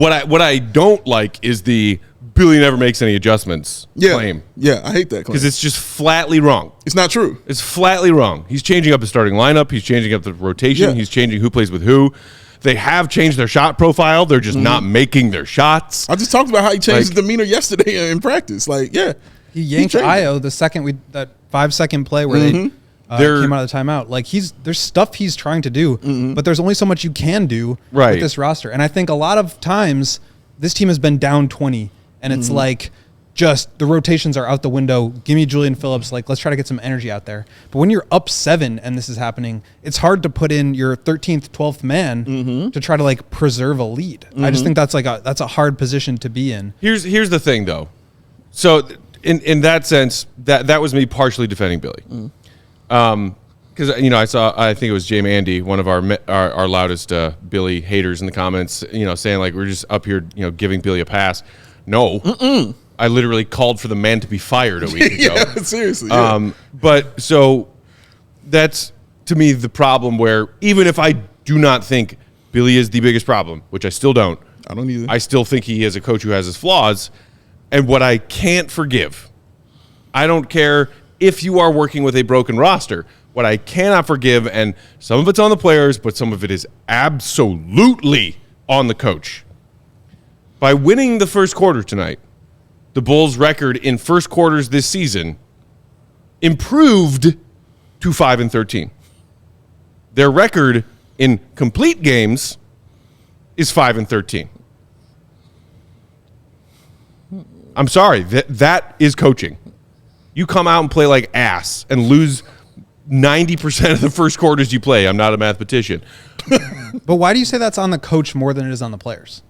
What I don't like is the Billy never makes any adjustments claim. Yeah, I hate that claim. Because it's just flatly wrong. It's not true. It's flatly wrong. He's changing up the starting lineup. He's changing up the rotation. Yeah. He's changing who plays with who. They have changed their shot profile. They're just not making their shots. I just talked about how he changed his demeanor yesterday in practice. He yanked Io the second that 5-second play where they came out of the timeout. Like there's stuff he's trying to do, but there's only so much you can do with this roster. And I think a lot of times this team has been down 20, and it's like just the rotations are out the window. Give me Julian Phillips. Like, let's try to get some energy out there. But when you're up 7 and this is happening, it's hard to put in your 13th, 12th man to try to preserve a lead. I just think that's a hard position to be in. Here's the thing though. So in that sense, that was me partially defending Billy. Because I think it was Jay Mandy, one of our loudest Billy haters in the comments, saying we're just up here, giving Billy a pass. No, I literally called for the man to be fired a week ago. Yeah, seriously. Yeah. But so that's to me the problem. Where even if I do not think Billy is the biggest problem, which I still don't, I don't either. I still think he is a coach who has his flaws. And what I can't forgive, I don't care if you are working with a broken roster. What I cannot forgive, and some of it's on the players, but some of it is absolutely on the coach. By winning the first quarter tonight, the Bulls' record in first quarters this season improved to 5-13. Their record in complete games is 5-13. I'm sorry, that is coaching. You come out and play like ass and lose 90% of the first quarters you play. I'm not a mathematician. But why do you say that's on the coach more than it is on the players?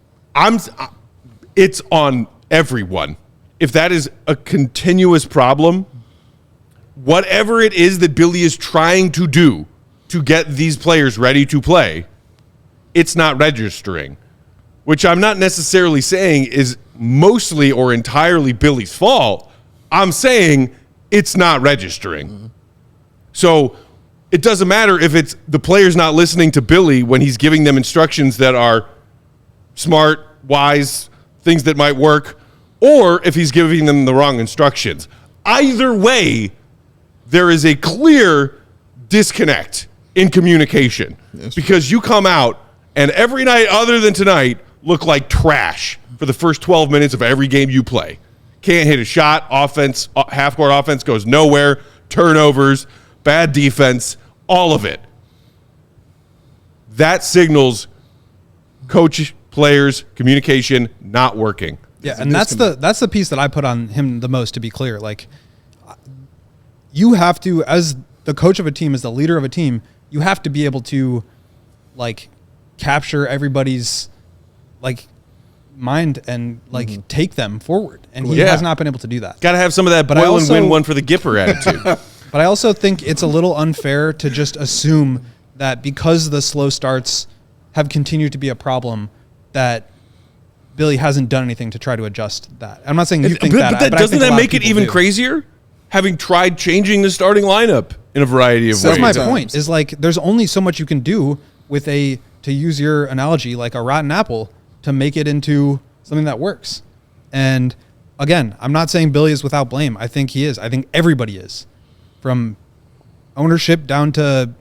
It's on everyone. If that is a continuous problem, whatever it is that Billy is trying to do to get these players ready to play, it's not registering, which I'm not necessarily saying is mostly or entirely Billy's fault. I'm saying it's not registering. So it doesn't matter if it's the players not listening to Billy when he's giving them instructions that are smart, wise, things that might work, or if he's giving them the wrong instructions. Either way, there is a clear disconnect in communication because you come out and every night other than tonight look like trash for the first 12 minutes of every game you play. Can't hit a shot, offense, half-court offense goes nowhere, turnovers, bad defense, all of it. That signals coach, players, communication not working. Yeah, and that's the piece that I put on him the most, to be clear. You have to, as the coach of a team, as the leader of a team, you have to be able to capture everybody's mind and take them forward. And he has not been able to do that. Got to have some of that boil and win one for the Gipper attitude. But I also think it's a little unfair to just assume that because the slow starts have continued to be a problem, that Billy hasn't done anything to try to adjust that. I'm not saying you think that. But doesn't that make it even crazier? Having tried changing the starting lineup in a variety of ways. That's my point. Is there's only so much you can do with to use your analogy, like a rotten apple, to make it into something that works. And again, I'm not saying Billy is without blame. I think he is. I think everybody is, from ownership down to,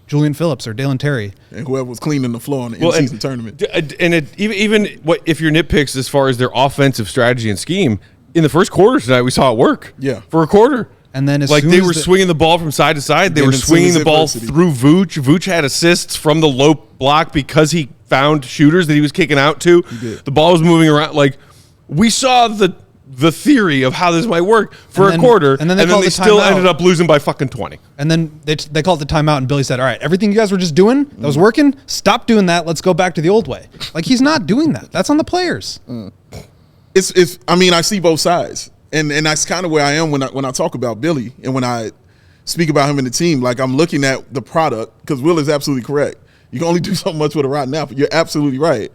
Julian Phillips or Dalen Terry. And whoever was cleaning the floor in the in-season tournament. And even if your nitpicks as far as their offensive strategy and scheme, in the first quarter tonight, we saw it work. Yeah. For a quarter. And then they were swinging the ball from side to side. They were swinging the ball through Vooch. Vooch had assists from the low block because he found shooters that he was kicking out to. The ball was moving around. We saw the theory of how this might work for a quarter, and then they still ended up losing by fucking 20. And then they called the timeout, and Billy said, all right, everything you guys were just doing that was working, stop doing that. Let's go back to the old way. He's not doing that. That's on the players. I see both sides. And that's kind of where I am when I talk about Billy and when I speak about him and the team. I'm looking at the product, because Will is absolutely correct. You can only do so much with a rotten apple. You're absolutely right.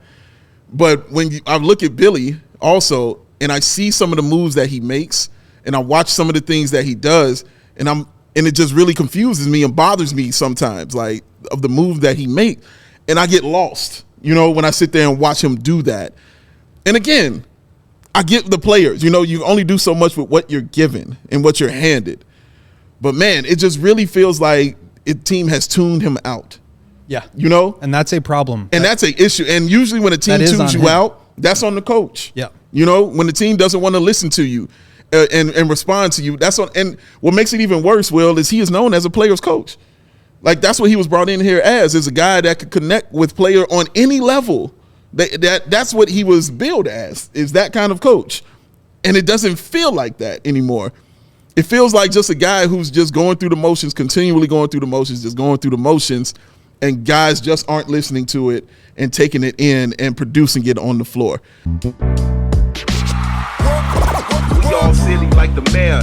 But when I look at Billy also, and I see some of the moves that he makes, and I watch some of the things that he does, and it just really confuses me and bothers me sometimes, of the move that he makes, and I get lost. you know, when I sit there and watch him do that. And again, I get the players, you know, you only do so much with what you're given and what you're handed. But man, it just really feels like a team has tuned him out. Yeah. You know? And that's a problem. And that's an issue. And usually when a team tunes you out, that's on the coach. Yeah. You know, when the team doesn't want to listen to you and respond to you, that's on. And what makes it even worse, Will, is he is known as a player's coach. Like, that's what he was brought in here as a guy that could connect with player on any level. That's what he was billed as, is that kind of coach. And it doesn't feel like that anymore. It feels like just a guy who's just going through the motions, continually going through the motions, just going through the motions, and guys just aren't listening to it and taking it in and producing it on the floor. We all silly like the mayor.